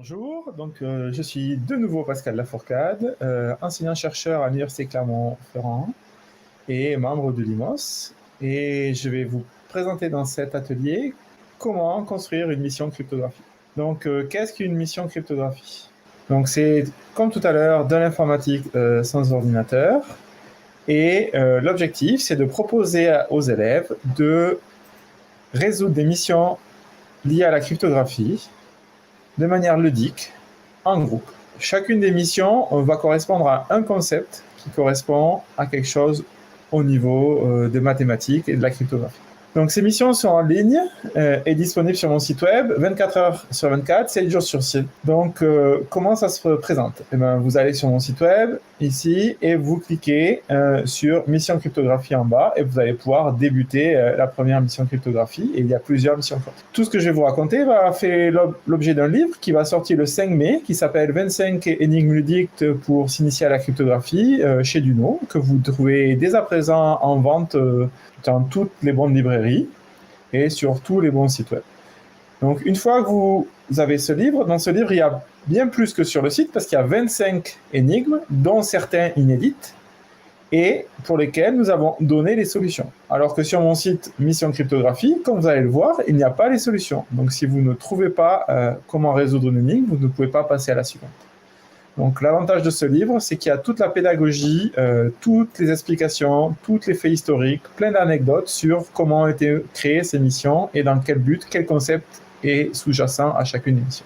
Bonjour, je suis de nouveau Pascal Lafourcade, enseignant-chercheur à l'Université Clermont-Ferrand et membre de l'IMOS. Et je vais vous présenter dans cet atelier comment construire une mission cryptographie. Qu'est-ce qu'une mission cryptographie? C'est, comme tout à l'heure, de l'informatique sans ordinateur. Et l'objectif, c'est de proposer aux élèves de résoudre des missions liées à la cryptographie de manière ludique, en groupe. Chacune des missions va correspondre à un concept qui correspond à quelque chose au niveau des mathématiques et de la cryptographie. Donc ces missions sont en ligne et disponibles sur mon site web 24 heures sur 24, 7 jours sur 7. Comment ça se présente? Vous allez sur mon site web, ici, et vous cliquez sur Mission cryptographie en bas, et vous allez pouvoir débuter la première mission cryptographie, et il y a plusieurs missions. Tout ce que je vais vous raconter va faire l'objet d'un livre qui va sortir le 5 mai, qui s'appelle 25 énigmes ludiques pour s'initier à la cryptographie, chez Duno, que vous trouvez dès à présent en vente dans toutes les bonnes librairies et sur tous les bons sites web. Donc, une fois que vous avez ce livre, dans ce livre, il y a bien plus que sur le site, parce qu'il y a 25 énigmes, dont certains inédites, et pour lesquelles nous avons donné les solutions. Alors que sur mon site Mission Cryptographie, comme vous allez le voir, il n'y a pas les solutions. Donc, si vous ne trouvez pas comment résoudre une énigme, vous ne pouvez pas passer à la suivante. Donc, l'avantage de ce livre, c'est qu'il y a toute la pédagogie, toutes les explications, tous les faits historiques, plein d'anecdotes sur comment ont été créées ces missions et dans quel but, quel concept est sous-jacent à chacune des missions.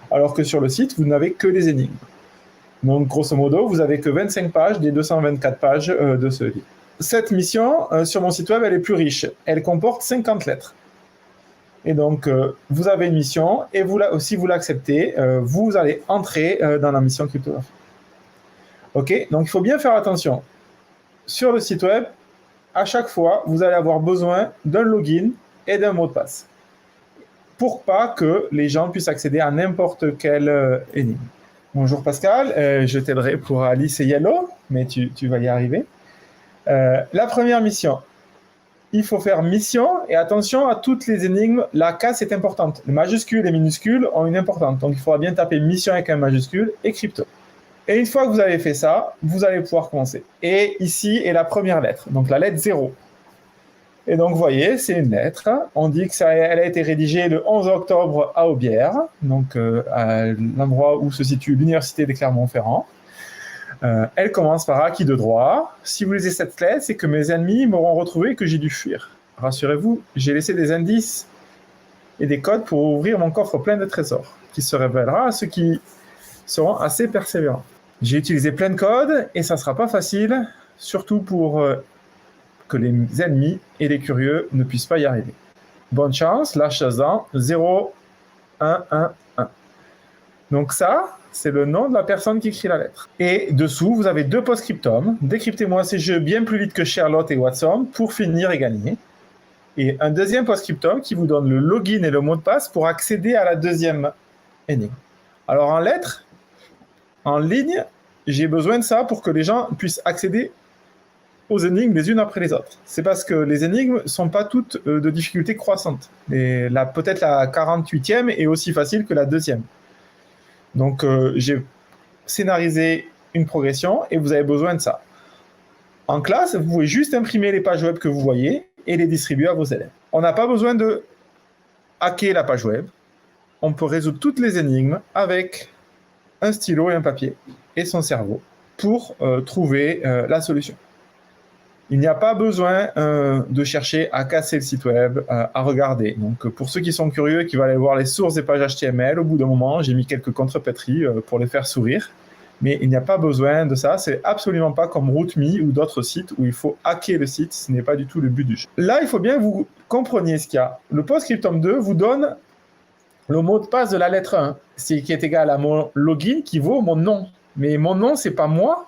Alors que sur le site, vous n'avez que les énigmes. Donc, grosso modo, vous n'avez que 25 pages des 224 pages de ce livre. Cette mission, sur mon site web, elle est plus riche. Elle comporte 50 lettres. Et donc, vous avez une mission, et si vous l'acceptez, vous allez entrer dans la mission cryptographie. OK? Donc, il faut bien faire attention. Sur le site web, à chaque fois, vous allez avoir besoin d'un login et d'un mot de passe, pour pas que les gens puissent accéder à n'importe quelle énigme. Bonjour Pascal, je t'aiderai pour Alice et Yellow, mais tu vas y arriver. La première mission. Il faut faire mission, et attention à toutes les énigmes, la casse est importante. Les majuscules et les minuscules ont une importance. Donc, il faudra bien taper mission avec un majuscule et crypto. Et une fois que vous avez fait ça, vous allez pouvoir commencer. Et ici est la première lettre, donc la lettre 0. Et donc, vous voyez, c'est une lettre. On dit qu'elle a été rédigée le 11 octobre à Aubière, donc à l'endroit où se situe l'Université de Clermont-Ferrand. Elle commence par acquis de droit. Si vous lisez cette lettre, c'est que mes ennemis m'auront retrouvé et que j'ai dû fuir. Rassurez-vous, j'ai laissé des indices et des codes pour ouvrir mon coffre plein de trésors, qui se révélera à ceux qui seront assez persévérants. J'ai utilisé plein de codes et ça ne sera pas facile, surtout pour que les ennemis et les curieux ne puissent pas y arriver. Bonne chance, la Shazam 0, 1, 1, 1. Donc ça, c'est le nom de la personne qui écrit la lettre. Et dessous, vous avez 2 post-scriptum. Décryptez-moi ces jeux bien plus vite que Charlotte et Watson pour finir et gagner. Et un deuxième post-scriptum qui vous donne le login et le mot de passe pour accéder à la deuxième énigme. Alors en lettres, en ligne, j'ai besoin de ça pour que les gens puissent accéder aux énigmes les unes après les autres. C'est parce que les énigmes ne sont pas toutes de difficulté croissante. Et peut-être la 48e est aussi facile que la deuxième. Donc, j'ai scénarisé une progression et vous avez besoin de ça. En classe, vous pouvez juste imprimer les pages web que vous voyez et les distribuer à vos élèves. On n'a pas besoin de hacker la page web. On peut résoudre toutes les énigmes avec un stylo et un papier et son cerveau pour trouver la solution. Il n'y a pas besoin de chercher à casser le site web, à regarder. Donc, pour ceux qui sont curieux et qui veulent aller voir les sources des pages HTML, au bout d'un moment, j'ai mis quelques contrepétries pour les faire sourire. Mais il n'y a pas besoin de ça. C'est absolument pas comme RootMe ou d'autres sites où il faut hacker le site. Ce n'est pas du tout le but du jeu. Là, il faut bien que vous compreniez ce qu'il y a. Le PostScriptum 2 vous donne le mot de passe de la lettre 1, qui est égal à mon login qui vaut mon nom. Mais mon nom, c'est pas moi,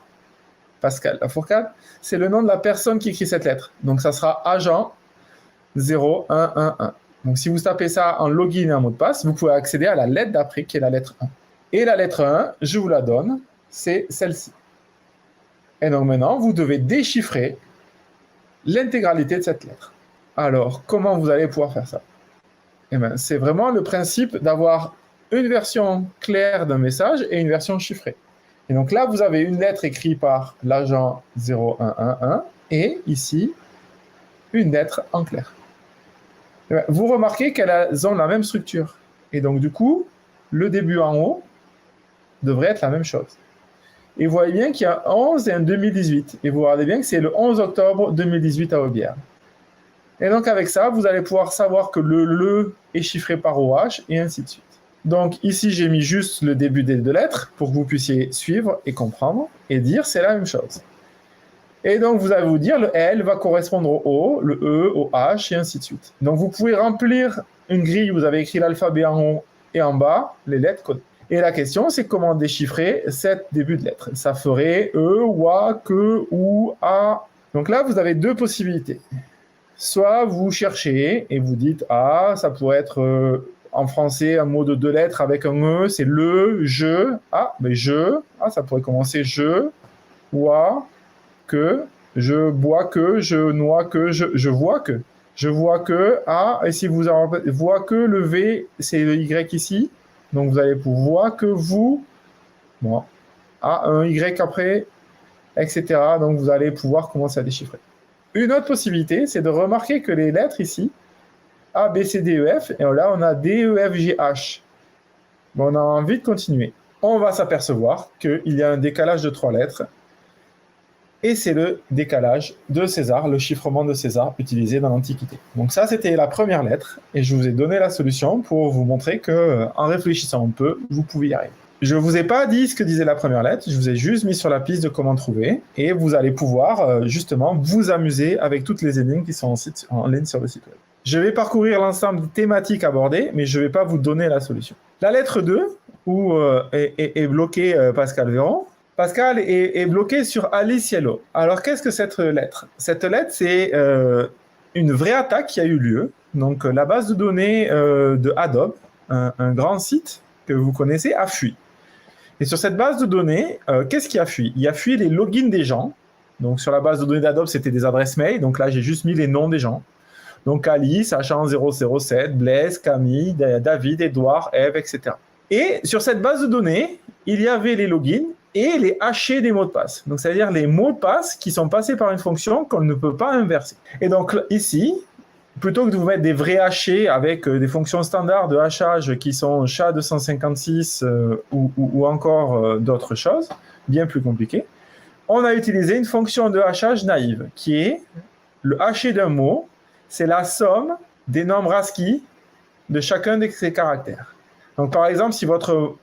Pascal Lafourcade, c'est le nom de la personne qui écrit cette lettre. Donc, ça sera agent 0111. Donc, si vous tapez ça en login et en mot de passe, vous pouvez accéder à la lettre d'après, qui est la lettre 1. Et la lettre 1, je vous la donne, c'est celle-ci. Et donc, maintenant, vous devez déchiffrer l'intégralité de cette lettre. Alors, comment vous allez pouvoir faire ça? Eh bien, c'est vraiment le principe d'avoir une version claire d'un message et une version chiffrée. Et donc là, vous avez une lettre écrite par l'agent 0111 et ici, une lettre en clair. Vous remarquez qu'elles ont la même structure. Et donc du coup, le début en haut devrait être la même chose. Et vous voyez bien qu'il y a 11 et un 2018. Et vous regardez bien que c'est le 11 octobre 2018 à Aubière. Et donc avec ça, vous allez pouvoir savoir que le est chiffré par OH et ainsi de suite. Donc ici, j'ai mis juste le début des deux lettres pour que vous puissiez suivre et comprendre et dire c'est la même chose. Et donc vous allez vous dire le L va correspondre au O, le E au H et ainsi de suite. Donc vous pouvez remplir une grille où vous avez écrit l'alphabet en haut et en bas, les lettres codées. Et la question, c'est comment déchiffrer cet début de lettre. Ça ferait E, OA, que, OU, A. Donc là, vous avez deux possibilités. Soit vous cherchez et vous dites, ah, ça pourrait être en français un mot de deux lettres avec un E, c'est le, je. Ah, mais je. Ah, ça pourrait commencer je, OA, que, je bois que, je noie que, je vois que. Je vois que, ah, et si vous voit que, le V, c'est le Y ici. Donc vous allez pouvoir que vous, bon, ah, un Y après, etc. Donc vous allez pouvoir commencer à déchiffrer. Une autre possibilité, c'est de remarquer que les lettres ici, A, B, C, D, E, F, et là on a D, E, F, G, H. Bon, on a envie de continuer. On va s'apercevoir qu'il y a un décalage de 3 lettres, et c'est le décalage de César, le chiffrement de César utilisé dans l'Antiquité. Donc ça, c'était la première lettre, et je vous ai donné la solution pour vous montrer que, en réfléchissant un peu, vous pouvez y arriver. Je ne vous ai pas dit ce que disait la première lettre, je vous ai juste mis sur la piste de comment trouver, et vous allez pouvoir justement vous amuser avec toutes les énigmes qui sont en ligne sur le site web. Je vais parcourir l'ensemble des thématiques abordées, mais je ne vais pas vous donner la solution. La lettre 2, où est bloqué Pascal Véron. Pascal est bloqué sur Alice Yellow. Alors, qu'est-ce que cette lettre? Cette lettre, c'est une vraie attaque qui a eu lieu. Donc, la base de données de Adobe, un grand site que vous connaissez, a fui. Et sur cette base de données, qu'est-ce qui a fui? Il a fui les logins des gens. Donc, sur la base de données d'Adobe, c'était des adresses mail. Donc là, j'ai juste mis les noms des gens. Donc, Alice, H1007, Blaise, Camille, David, Edouard, Eve, etc. Et sur cette base de données, il y avait les logins et les hachés des mots de passe. Donc, c'est-à-dire les mots de passe qui sont passés par une fonction qu'on ne peut pas inverser. Et donc, ici, plutôt que de vous mettre des vrais hachés avec des fonctions standards de hachage qui sont SHA-256 ou encore d'autres choses, bien plus compliquées, on a utilisé une fonction de hachage naïve qui est le haché d'un mot, c'est la somme des nombres ASCII de chacun de ces caractères. Donc, par exemple, si votre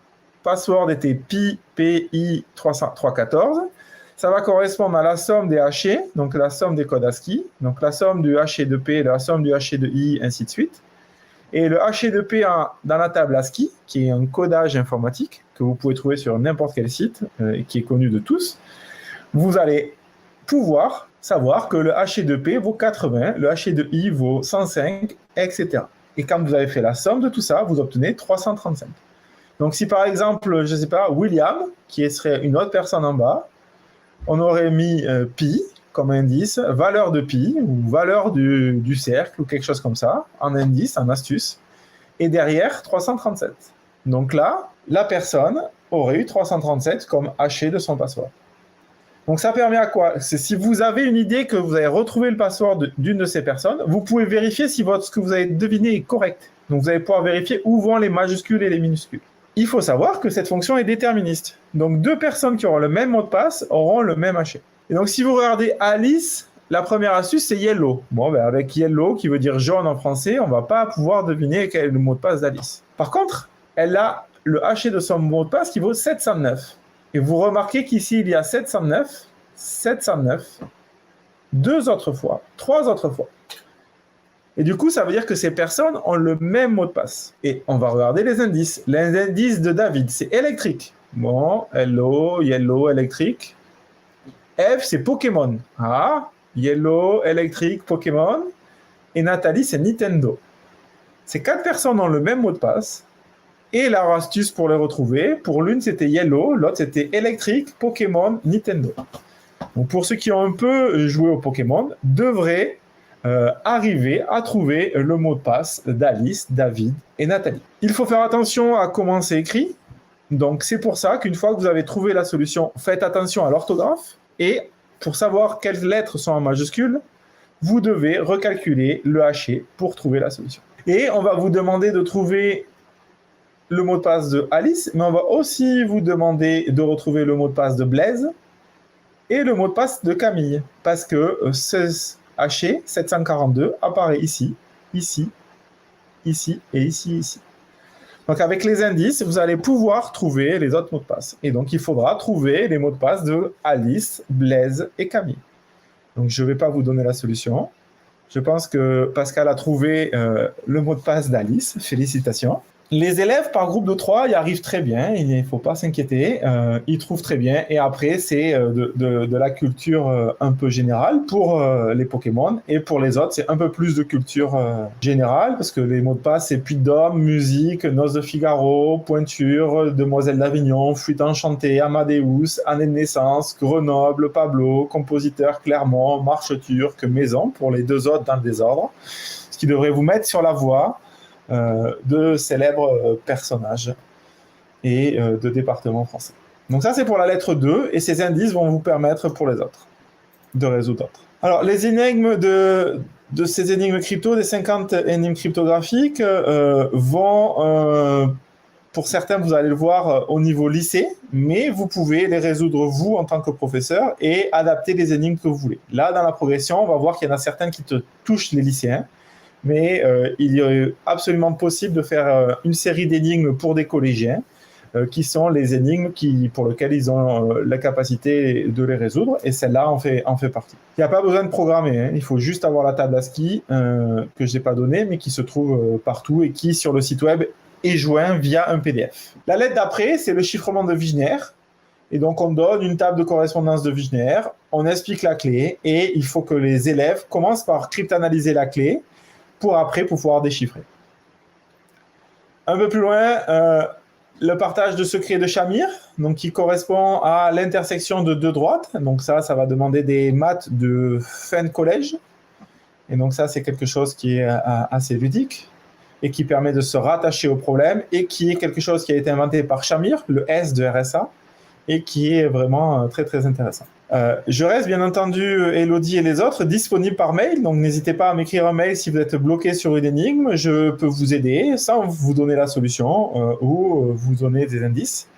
password était PI 314, ça va correspondre à la somme des hachés, donc la somme des codes ASCII, donc la somme du haché de P, la somme du haché de I, ainsi de suite. Et le haché de P dans la table ASCII, qui est un codage informatique que vous pouvez trouver sur n'importe quel site et qui est connu de tous, vous allez pouvoir savoir que le haché de P vaut 80, le haché de I vaut 105, etc. Et quand vous avez fait la somme de tout ça, vous obtenez 335. Donc si par exemple, je ne sais pas, William, qui serait une autre personne en bas, on aurait mis pi comme indice, valeur de pi, ou valeur du cercle, ou quelque chose comme ça, en indice, en astuce, et derrière 337. Donc là, la personne aurait eu 337 comme haché de son password. Donc ça permet à quoi? C'est si vous avez une idée que vous avez retrouvé le password d'une de ces personnes, vous pouvez vérifier si ce que vous avez deviné est correct. Donc vous allez pouvoir vérifier où vont les majuscules et les minuscules. Il faut savoir que cette fonction est déterministe. Donc deux personnes qui auront le même mot de passe auront le même haché. Et donc si vous regardez Alice, la première astuce c'est yellow. Bon, ben avec yellow qui veut dire jaune en français, on ne va pas pouvoir deviner quel est le mot de passe d'Alice. Par contre, elle a le haché de son mot de passe qui vaut 709. Et vous remarquez qu'ici, il y a 709, 709, 2 autres fois, 3 autres fois. Et du coup, ça veut dire que ces personnes ont le même mot de passe. Et on va regarder les indices. Les indices de David, c'est électrique. Bon, hello, yellow, électrique. F, c'est Pokémon. Ah, yellow, électrique, Pokémon. Et Nathalie, c'est Nintendo. Ces 4 personnes ont le même mot de passe. Et la astuce pour les retrouver, pour l'une c'était Yellow, l'autre c'était électrique, Pokémon, Nintendo. Donc pour ceux qui ont un peu joué au Pokémon, devraient arriver à trouver le mot de passe d'Alice, David et Nathalie. Il faut faire attention à comment c'est écrit. Donc, c'est pour ça qu'une fois que vous avez trouvé la solution, faites attention à l'orthographe. Et pour savoir quelles lettres sont en majuscules, vous devez recalculer le haché pour trouver la solution. Et on va vous demander de trouver le mot de passe de Alice, mais on va aussi vous demander de retrouver le mot de passe de Blaise et le mot de passe de Camille, parce que 16 haché 742 apparaît ici, ici, ici et ici, ici. Donc avec les indices, vous allez pouvoir trouver les autres mots de passe. Et donc il faudra trouver les mots de passe de Alice, Blaise et Camille. Donc je ne vais pas vous donner la solution. Je pense que Pascal a trouvé le mot de passe d'Alice. Félicitations. Les élèves par groupe de 3 y arrivent très bien, il ne faut pas s'inquiéter, ils trouvent très bien. Et après, c'est de la culture un peu générale pour les Pokémon. Et pour les autres, c'est un peu plus de culture générale, parce que les mots de passe, c'est Puy de Dôme, musique, Noces de Figaro, Pointure, Demoiselle d'Avignon, Flûte enchantée, Amadeus, année de naissance, Grenoble, Pablo, compositeur, Clermont, marche turque, maison, pour les deux autres dans le désordre. Ce qui devrait vous mettre sur la voie de célèbres personnages et de départements français. Donc ça, c'est pour la lettre 2, et ces indices vont vous permettre pour les autres de résoudre d'autres. Alors, les énigmes de ces énigmes crypto, des 50 énigmes cryptographiques, vont, pour certains, vous allez le voir au niveau lycée, mais vous pouvez les résoudre vous en tant que professeur et adapter les énigmes que vous voulez. Là, dans la progression, on va voir qu'il y en a certaines qui te touchent les lycéens, mais il est absolument possible de faire une série d'énigmes pour des collégiens, qui sont les énigmes pour lesquelles ils ont la capacité de les résoudre, et celle-là en fait partie. Il n'y a pas besoin de programmer, hein. Il faut juste avoir la table ASCII que je n'ai pas donnée, mais qui se trouve partout et qui, sur le site web, est joint via un PDF. La lettre d'après, c'est le chiffrement de Wigner. Et donc, on donne une table de correspondance de Wigner, on explique la clé, et il faut que les élèves commencent par cryptanalyser la clé, pour après pouvoir déchiffrer. Un peu plus loin, le partage de secrets de Shamir, donc qui correspond à l'intersection de deux droites. Donc ça va demander des maths de fin de collège. Et donc ça, c'est quelque chose qui est assez ludique et qui permet de se rattacher au problème, et qui est quelque chose qui a été inventé par Shamir, le S de RSA, et qui est vraiment très, très intéressant. Je reste, bien entendu, Elodie et les autres, disponibles par mail, donc n'hésitez pas à m'écrire un mail si vous êtes bloqué sur une énigme. Je peux vous aider sans vous donner la solution ou vous donner des indices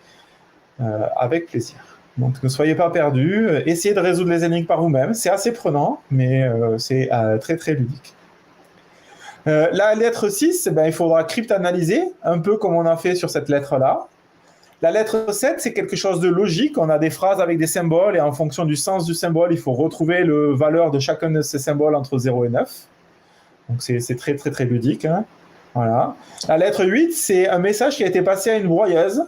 avec plaisir. Donc ne soyez pas perdus, essayez de résoudre les énigmes par vous-même. C'est assez prenant, mais c'est très, très ludique. La lettre 6, il faudra cryptanalyser, un peu comme on a fait sur cette lettre-là. La lettre 7, c'est quelque chose de logique. On a des phrases avec des symboles, et en fonction du sens du symbole, il faut retrouver la valeur de chacun de ces symboles entre 0 et 9. Donc c'est très, très, très ludique, hein. Voilà. La lettre 8, c'est un message qui a été passé à une broyeuse.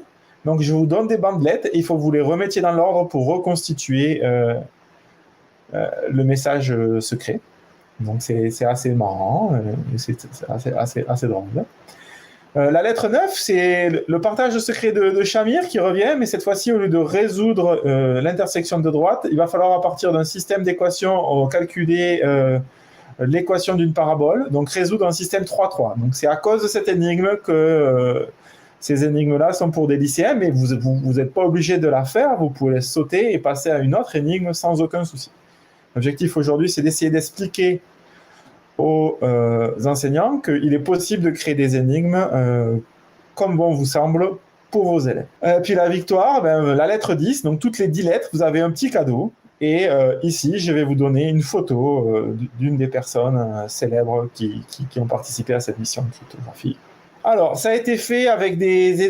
Donc je vous donne des bandelettes, et il faut que vous les remettiez dans l'ordre pour reconstituer le message secret. Donc c'est assez marrant, c'est assez drôle. La lettre 9, c'est le partage de secret de Shamir qui revient, mais cette fois-ci, au lieu de résoudre l'intersection de droite, il va falloir, à partir d'un système d'équations, calculer l'équation d'une parabole, donc résoudre un système 3-3. Donc c'est à cause de cette énigme que ces énigmes-là sont pour des lycéens, mais vous n'êtes pas obligé de la faire, vous pouvez sauter et passer à une autre énigme sans aucun souci. L'objectif aujourd'hui, c'est d'essayer d'expliquer aux enseignants qu'il est possible de créer des énigmes comme bon vous semble pour vos élèves. Puis la victoire, la lettre 10, donc toutes les 10 lettres, vous avez un petit cadeau. Et ici, je vais vous donner une photo d'une des personnes célèbres qui ont participé à cette mission de cryptographie. Alors, ça a été fait avec des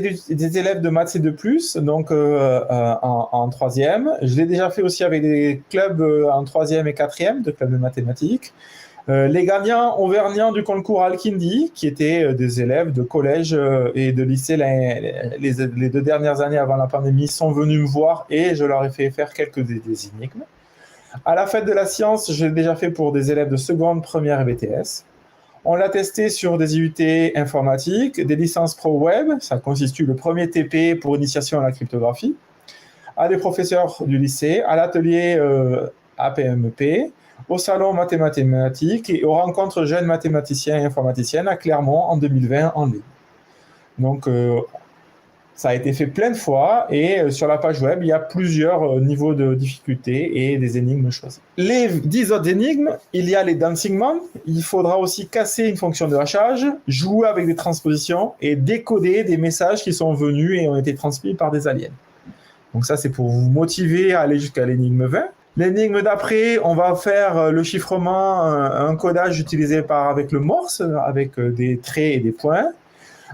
élèves de maths C2+, donc en 3e. Je l'ai déjà fait aussi avec des clubs en 3e et 4e, de clubs de mathématiques. Les gagnants auvergnats du concours Al-Kindi, qui étaient des élèves de collège et de lycée les 2 dernières années avant la pandémie, sont venus me voir et je leur ai fait faire quelques des énigmes. À la fête de la science, je l'ai déjà fait pour des élèves de seconde, première et BTS. On l'a testé sur des IUT informatiques, des licences pro web, ça constitue le premier TP pour initiation à la cryptographie, à des professeurs du lycée, à l'atelier APMEP, au salon mathématiques et aux rencontres jeunes mathématiciens et informaticiennes à Clermont en 2020 en ligne. Donc, ça a été fait plein de fois et sur la page web, il y a plusieurs niveaux de difficulté et des énigmes choisies. Les 10 autres énigmes, il y a les Dancing Man. Il faudra aussi casser une fonction de hachage, jouer avec des transpositions et décoder des messages qui sont venus et ont été transmis par des aliens. Donc ça, c'est pour vous motiver à aller jusqu'à l'énigme 20. L'énigme d'après, on va faire le chiffrement, un codage utilisé avec le Morse, avec des traits et des points.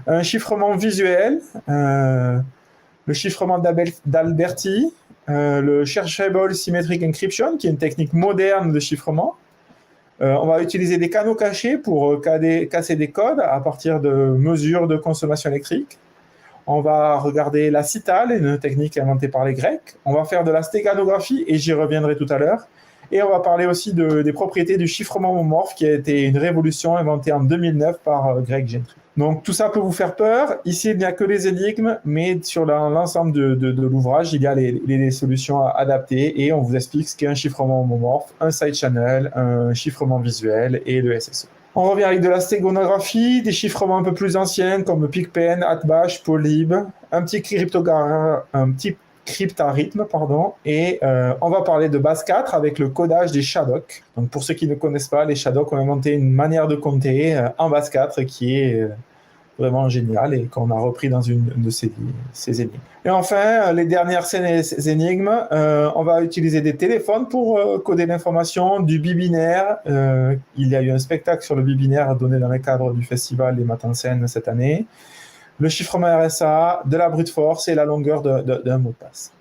Un chiffrement visuel, le chiffrement d'Alberti, le Searchable Symmetric Encryption, qui est une technique moderne de chiffrement. On va utiliser des canaux cachés pour casser des codes à partir de mesures de consommation électrique. On va regarder la citale, une technique inventée par les Grecs. On va faire de la stéganographie, et j'y reviendrai tout à l'heure. Et on va parler aussi des propriétés du chiffrement homomorphe, qui a été une révolution inventée en 2009 par Greg Gentry. Donc tout ça peut vous faire peur. Ici, il n'y a que les énigmes, mais sur l'ensemble de l'ouvrage, il y a les solutions adaptées et on vous explique ce qu'est un chiffrement homomorphe, un side channel, un chiffrement visuel et le SSO. On revient avec de la stégonographie, des chiffrements un peu plus anciens comme PicPen, Atbash, Polib, un petit cryptarithme, et on va parler de base 4 avec le codage des Shadok. Donc pour ceux qui ne connaissent pas, les Shadok ont inventé une manière de compter en base 4 qui est vraiment géniale et qu'on a repris dans une de ces énigmes. Et enfin, les dernières énigmes, on va utiliser des téléphones pour coder l'information, du bibinaire. Il y a eu un spectacle sur le bibinaire donné dans le cadre du festival des Maths en scène cette année. Le chiffrement RSA, de la brute force et la longueur d'un mot de passe.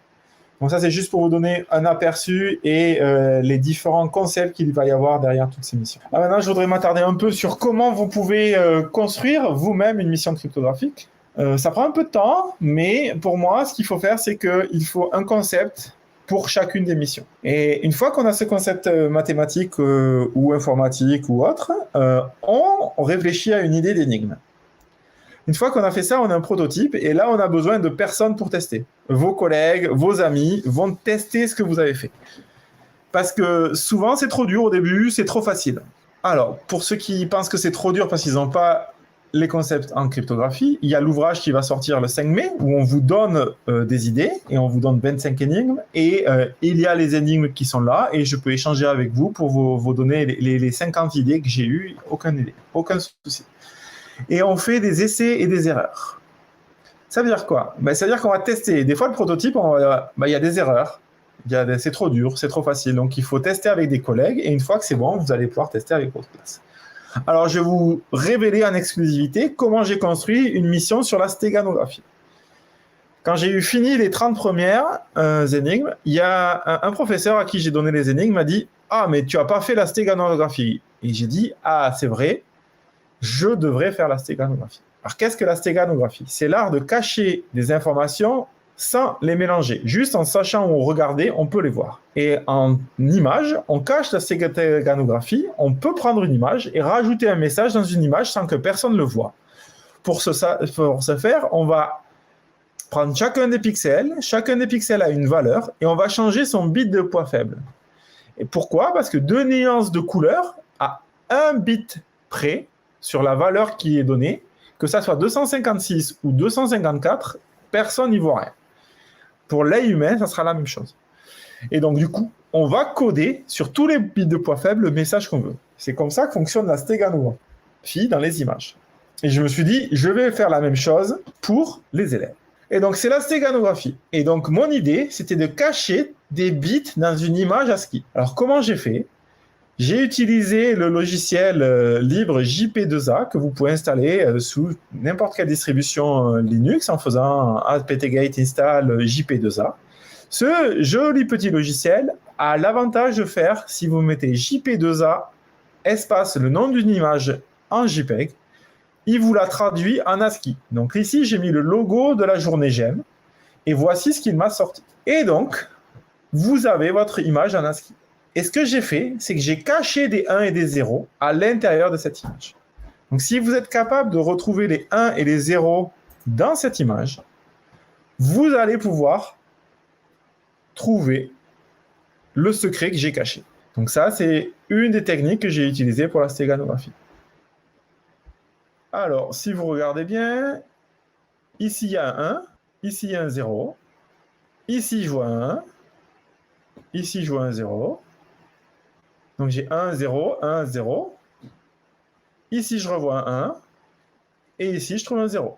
Donc ça, c'est juste pour vous donner un aperçu et les différents concepts qu'il va y avoir derrière toutes ces missions. Alors maintenant, je voudrais m'attarder un peu sur comment vous pouvez construire vous-même une mission cryptographique. Ça prend un peu de temps, mais pour moi, ce qu'il faut faire, c'est qu'il faut un concept pour chacune des missions. Et une fois qu'on a ce concept mathématique ou informatique ou autre, on réfléchit à une idée d'énigme. Une fois qu'on a fait ça, on a un prototype et là, on a besoin de personnes pour tester. Vos collègues, vos amis vont tester ce que vous avez fait. Parce que souvent, c'est trop dur au début, c'est trop facile. Alors, pour ceux qui pensent que c'est trop dur parce qu'ils n'ont pas les concepts en cryptographie, il y a l'ouvrage qui va sortir le 5 mai où on vous donne des idées et on vous donne 25 énigmes et il y a les énigmes qui sont là et je peux échanger avec vous pour vous donner les 50 idées que j'ai eues, aucun souci. Et on fait des essais et des erreurs. Ça veut dire quoi ? Ça veut dire qu'on va tester. Des fois, le prototype, il y a des erreurs. C'est trop dur, c'est trop facile. Donc, il faut tester avec des collègues. Et une fois que c'est bon, vous allez pouvoir tester avec votre classe. Alors, je vais vous révéler en exclusivité comment j'ai construit une mission sur la stéganographie. Quand j'ai eu fini les 30 premières énigmes, il y a un professeur à qui j'ai donné les énigmes m'a dit « Ah, mais tu n'as pas fait la stéganographie. » Et j'ai dit « Ah, c'est vrai. Je devrais faire la stéganographie. » Alors, qu'est-ce que la stéganographie ? C'est l'art de cacher des informations sans les mélanger. Juste en sachant où regarder, on peut les voir. Et en image, on cache la stéganographie, on peut prendre une image et rajouter un message dans une image sans que personne ne le voit. Pour ce faire, on va prendre chacun des pixels a une valeur, et on va changer son bit de poids faible. Et pourquoi ? Parce que 2 nuances de couleur à 1 bit près, sur la valeur qui est donnée, que ça soit 256 ou 254, personne n'y voit rien. Pour l'œil humain, ça sera la même chose. Et donc, du coup, on va coder sur tous les bits de poids faible le message qu'on veut. C'est comme ça que fonctionne la stéganographie dans les images. Et je me suis dit, je vais faire la même chose pour les élèves. Et donc, c'est la stéganographie. Et donc, mon idée, c'était de cacher des bits dans une image ASCII. Alors, comment j'ai fait ? J'ai utilisé le logiciel libre JP2A que vous pouvez installer sous n'importe quelle distribution Linux en faisant apt-get install JP2A. Ce joli petit logiciel a l'avantage de faire, si vous mettez JP2A espace le nom d'une image en JPEG, il vous la traduit en ASCII. Donc ici, j'ai mis le logo de la journée GEM et voici ce qu'il m'a sorti. Et donc, vous avez votre image en ASCII. Et ce que j'ai fait, c'est que j'ai caché des 1 et des 0 à l'intérieur de cette image. Donc, si vous êtes capable de retrouver les 1 et les 0 dans cette image, vous allez pouvoir trouver le secret que j'ai caché. Donc ça, c'est une des techniques que j'ai utilisées pour la stéganographie. Alors, si vous regardez bien, ici il y a un 1, ici il y a un 0, ici je vois un 1, ici je vois un 0. Donc j'ai 1, 0, 1, 0. Ici je revois un 1, et ici je trouve un 0.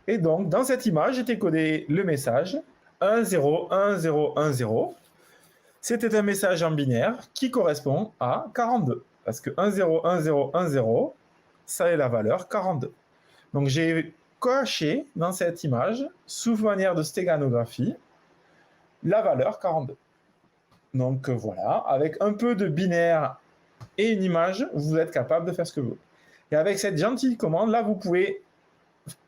Et donc, dans cette image, était codé le message 1, 0, 1, 0, 1, 0. C'était un message en binaire qui correspond à 42. Parce que 1, 0, 1, 0, 1, 0, ça est la valeur 42. Donc, j'ai coché dans cette image, sous manière de stéganographie, la valeur 42. Donc, voilà, avec un peu de binaire et une image, vous êtes capable de faire ce que vous voulez. Et avec cette gentille commande, là, vous pouvez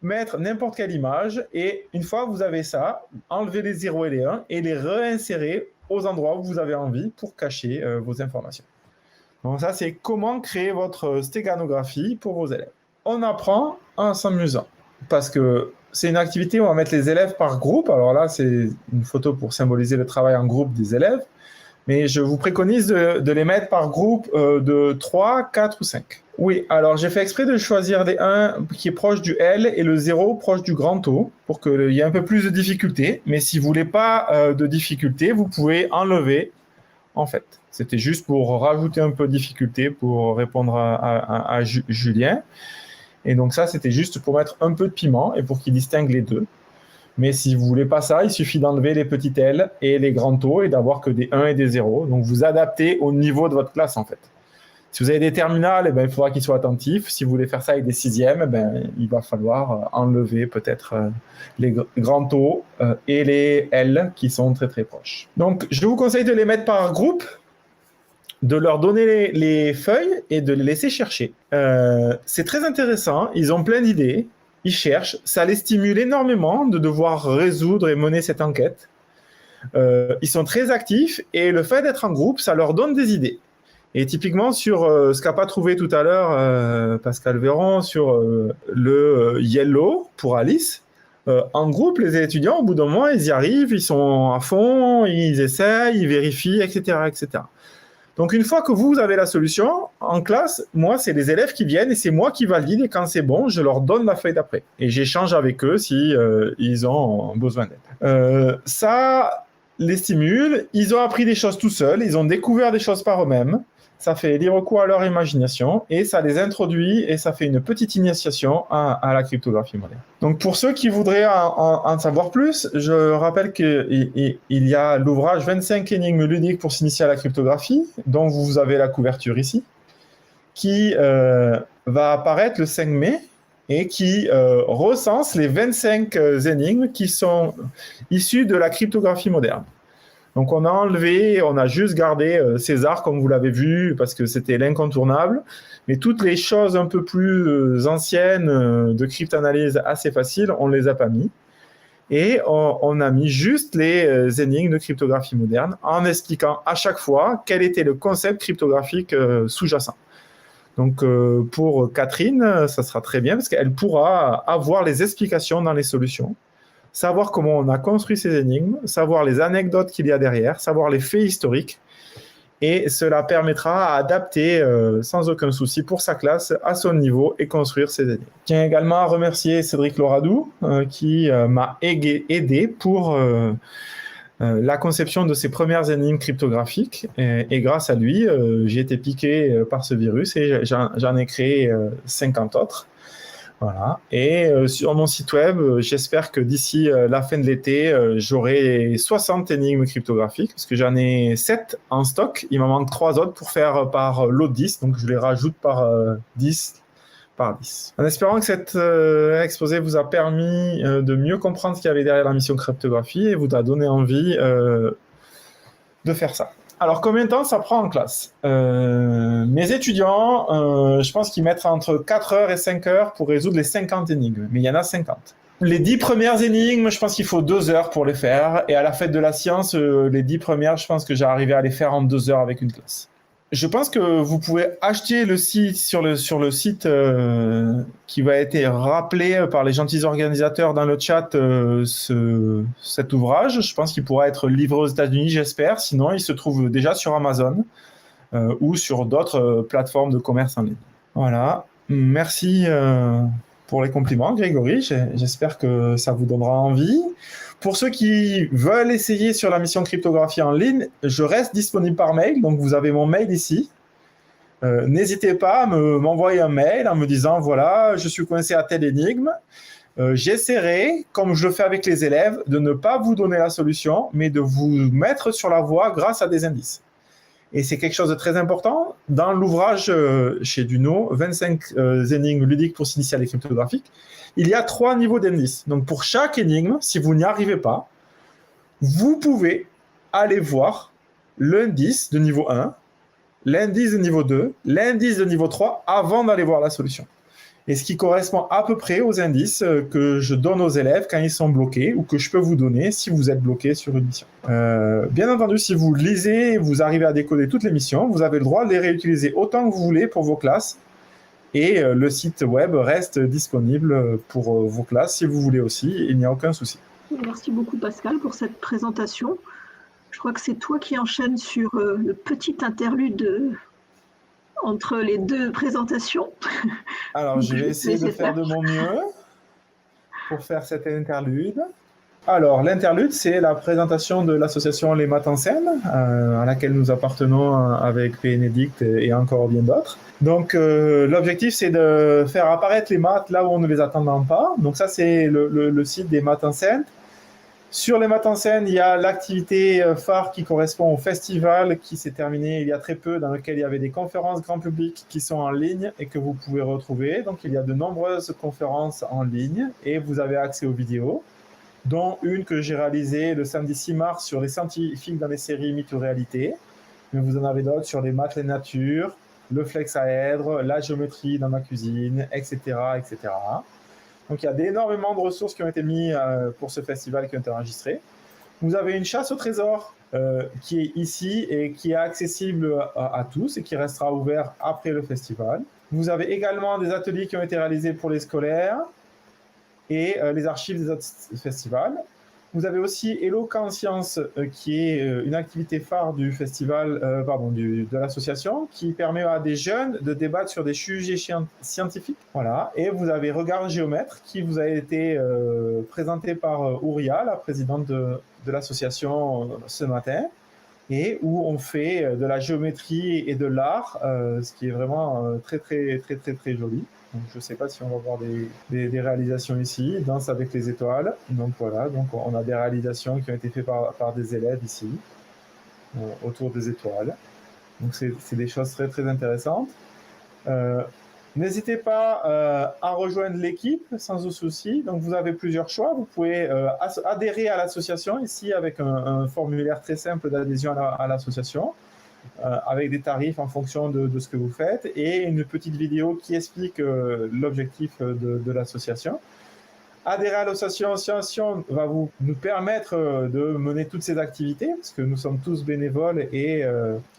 mettre n'importe quelle image et une fois que vous avez ça, enlever les 0 et les 1 et les réinsérer aux endroits où vous avez envie pour cacher vos informations. Donc ça, c'est comment créer votre stéganographie pour vos élèves. On apprend en s'amusant parce que c'est une activité où on va mettre les élèves par groupe. Alors là, c'est une photo pour symboliser le travail en groupe des élèves. Mais je vous préconise de les mettre par groupe de 3, 4 ou 5. Oui, alors j'ai fait exprès de choisir des 1 qui est proche du L et le 0 proche du grand O pour qu'il y ait un peu plus de difficulté. Mais si vous ne voulez pas de difficulté, vous pouvez enlever, en fait. C'était juste pour rajouter un peu de difficulté pour répondre à Julien. Et donc ça, c'était juste pour mettre un peu de piment et pour qu'il distingue les deux. Mais si vous ne voulez pas ça, il suffit d'enlever les petits L et les grands O et d'avoir que des 1 et des 0. Donc, vous adaptez au niveau de votre classe, en fait. Si vous avez des terminales, il faudra qu'ils soient attentifs. Si vous voulez faire ça avec des sixièmes, il va falloir enlever peut-être les grands O et les L qui sont très, très proches. Donc, je vous conseille de les mettre par groupe, de leur donner les feuilles et de les laisser chercher. C'est très intéressant. Ils ont plein d'idées. Ils cherchent, ça les stimule énormément de devoir résoudre et mener cette enquête. Ils sont très actifs et le fait d'être en groupe, ça leur donne des idées. Et typiquement sur ce qu'a pas trouvé tout à l'heure Pascal Véron sur le yellow pour Alice, en groupe, les étudiants, au bout d'un moment, ils y arrivent, ils sont à fond, ils essayent, ils vérifient, etc., etc. Donc, une fois que vous avez la solution, en classe, moi, c'est les élèves qui viennent et c'est moi qui valide et quand c'est bon, je leur donne la feuille d'après. Et j'échange avec eux si ils ont besoin d'aide. Ça les stimule, ils ont appris des choses tout seuls, ils ont découvert des choses par eux-mêmes, ça fait libre cours à leur imagination et ça les introduit et ça fait une petite initiation à la cryptographie moderne. Donc pour ceux qui voudraient en savoir plus, je rappelle qu'il y a l'ouvrage 25 énigmes ludiques pour s'initier à la cryptographie, dont vous avez la couverture ici, qui va apparaître le 5 mai et qui recense les 25 énigmes qui sont issues de la cryptographie moderne. Donc, on a enlevé, on a juste gardé César, comme vous l'avez vu, parce que c'était l'incontournable. Mais toutes les choses un peu plus anciennes de cryptanalyse assez faciles, on ne les a pas mis. Et on a mis juste les énigmes de cryptographie moderne en expliquant à chaque fois quel était le concept cryptographique sous-jacent. Donc, pour Catherine, ça sera très bien parce qu'elle pourra avoir les explications dans les solutions, savoir comment on a construit ces énigmes, savoir les anecdotes qu'il y a derrière, savoir les faits historiques. Et cela permettra à adapter sans aucun souci pour sa classe à son niveau et construire ses énigmes. Je tiens également à remercier Cédric Loradou qui m'a aidé pour la conception de ces premières énigmes cryptographiques. Et grâce à lui, j'ai été piqué par ce virus et j'en ai créé 50 autres. Voilà. Et sur mon site web, j'espère que d'ici la fin de l'été, j'aurai 60 énigmes cryptographiques, parce que j'en ai 7 en stock. Il m'en manque 3 autres pour faire par lot 10, donc je les rajoute par 10. En espérant que cet exposé vous a permis de mieux comprendre ce qu'il y avait derrière la mission cryptographie et vous a donné envie de faire ça. Alors, combien de temps ça prend en classe? Mes étudiants, je pense qu'ils mettent entre 4 heures et 5 heures pour résoudre les 50 énigmes, mais il y en a 50. Les 10 premières énigmes, je pense qu'il faut 2 heures pour les faire, et à la fête de la science, les 10 premières, je pense que j'ai arrivé à les faire en 2 heures avec une classe. Je pense que vous pouvez acheter le site sur le site qui va être rappelé par les gentils organisateurs dans le chat cet ouvrage. Je pense qu'il pourra être livré aux États-Unis, j'espère. Sinon, il se trouve déjà sur Amazon ou sur d'autres plateformes de commerce en ligne. Voilà. Merci pour les compliments, Grégory. J'espère que ça vous donnera envie. Pour ceux qui veulent essayer sur la mission cryptographie en ligne, je reste disponible par mail. Donc, vous avez mon mail ici. N'hésitez pas à m'envoyer un mail en me disant, voilà, je suis coincé à telle énigme. J'essaierai, comme je le fais avec les élèves, de ne pas vous donner la solution, mais de vous mettre sur la voie grâce à des indices. Et c'est quelque chose de très important. Dans l'ouvrage chez Duno, 25 énigmes ludiques pour s'initier à la cryptographie, il y a 3 niveaux d'indices. Donc pour chaque énigme, si vous n'y arrivez pas, vous pouvez aller voir l'indice de niveau 1, l'indice de niveau 2, l'indice de niveau 3 avant d'aller voir la solution. Et ce qui correspond à peu près aux indices que je donne aux élèves quand ils sont bloqués ou que je peux vous donner si vous êtes bloqué sur une mission. Bien entendu, si vous lisez et vous arrivez à décoder toutes les missions, vous avez le droit de les réutiliser autant que vous voulez pour vos classes. Et le site web reste disponible pour vos classes si vous voulez aussi. Il n'y a aucun souci. Merci beaucoup Pascal pour cette présentation. Je crois que c'est toi qui enchaînes sur le petit interlude entre les deux présentations. Alors, je vais essayer de faire de mon mieux pour faire cet interlude. Alors, l'interlude, c'est la présentation de l'association Les Maths en Scène, à laquelle nous appartenons avec Bénédicte et encore bien d'autres. Donc, l'objectif, c'est de faire apparaître les maths là où on ne les attend pas. Donc, ça, c'est le site des Maths en Scène. Sur les Maths en Scène, il y a l'activité phare qui correspond au festival qui s'est terminé il y a très peu, dans lequel il y avait des conférences grand public qui sont en ligne et que vous pouvez retrouver. Donc, il y a de nombreuses conférences en ligne et vous avez accès aux vidéos, dont une que j'ai réalisée le samedi 6 mars sur les scientifiques dans les séries Mythes ou Réalité. Mais vous en avez d'autres sur les maths et nature, le flexaèdre, la géométrie dans ma cuisine, etc., etc. Donc, il y a énormément de ressources qui ont été mises pour ce festival qui ont été enregistrées. Vous avez une chasse au trésor qui est ici et qui est accessible à tous et qui restera ouvert après le festival. Vous avez également des ateliers qui ont été réalisés pour les scolaires et les archives des autres festivals. Vous avez aussi Éloquent Science, qui est une activité phare du festival, de l'association, qui permet à des jeunes de débattre sur des sujets scientifiques. Voilà. Et vous avez Regard Géomètre, qui vous a été présenté par Ouria, la présidente de l'association ce matin, et où on fait de la géométrie et de l'art, ce qui est vraiment très, très, très, très, très joli. Donc, je ne sais pas si on va voir des réalisations ici, Danse avec les étoiles. Donc voilà, donc on a des réalisations qui ont été faites par des élèves ici, autour des étoiles. Donc c'est des choses très très intéressantes. N'hésitez pas à rejoindre l'équipe sans souci. Donc vous avez plusieurs choix. Vous pouvez adhérer à l'association ici avec un formulaire très simple d'adhésion à l'association. Avec des tarifs en fonction de ce que vous faites et une petite vidéo qui explique l'objectif de l'association. Adhérer à l'association va nous permettre de mener toutes ces activités parce que nous sommes tous bénévoles et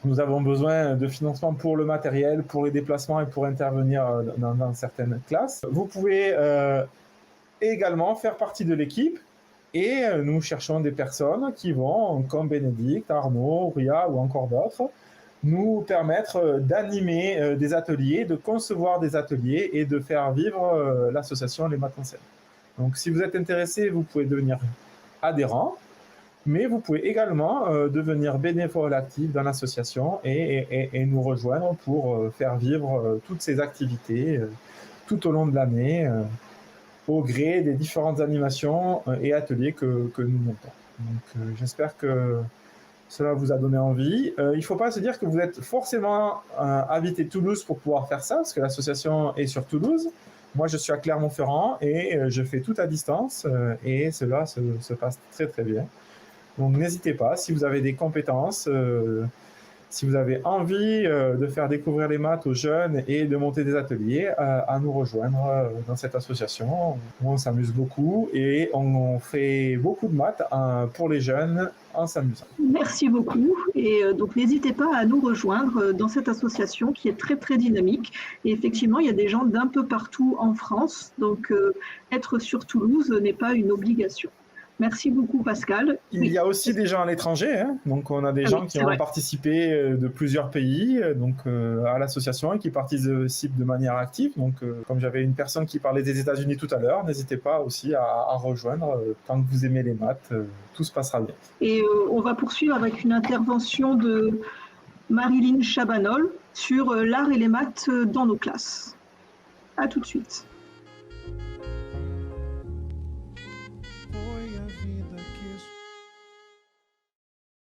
nous avons besoin de financement pour le matériel, pour les déplacements et pour intervenir dans certaines classes. Vous pouvez également faire partie de l'équipe. Et nous cherchons des personnes qui vont, comme Bénédicte, Arnaud, Ria ou encore d'autres, nous permettre d'animer des ateliers, de concevoir des ateliers et de faire vivre l'association Les Maths en Scène. Donc si vous êtes intéressé, vous pouvez devenir adhérent, mais vous pouvez également devenir bénévole actif dans l'association et nous rejoindre pour faire vivre toutes ces activités tout au long de l'année. Au gré des différentes animations et ateliers que nous montons. Donc, j'espère que cela vous a donné envie. Il ne faut pas se dire que vous êtes forcément habité Toulouse pour pouvoir faire ça, parce que l'association est sur Toulouse. Moi, je suis à Clermont-Ferrand et je fais tout à distance et cela se passe très très bien. Donc, n'hésitez pas, si vous avez des compétences si vous avez envie de faire découvrir les maths aux jeunes et de monter des ateliers, à nous rejoindre dans cette association. On s'amuse beaucoup et on fait beaucoup de maths pour les jeunes en s'amusant. Merci beaucoup. Et donc, n'hésitez pas à nous rejoindre dans cette association qui est très, très dynamique. Et effectivement, il y a des gens d'un peu partout en France. Donc, être sur Toulouse n'est pas une obligation. Merci beaucoup, Pascal. Il y a aussi des gens à l'étranger, hein. Donc on a des gens qui ont participé de plusieurs pays à l'association et qui participent de manière active. Donc comme j'avais une personne qui parlait des États-Unis tout à l'heure, n'hésitez pas aussi à rejoindre. Tant que vous aimez les maths, tout se passera bien. Et on va poursuivre avec une intervention de Marilyn Chabanol sur l'art et les maths dans nos classes. À tout de suite.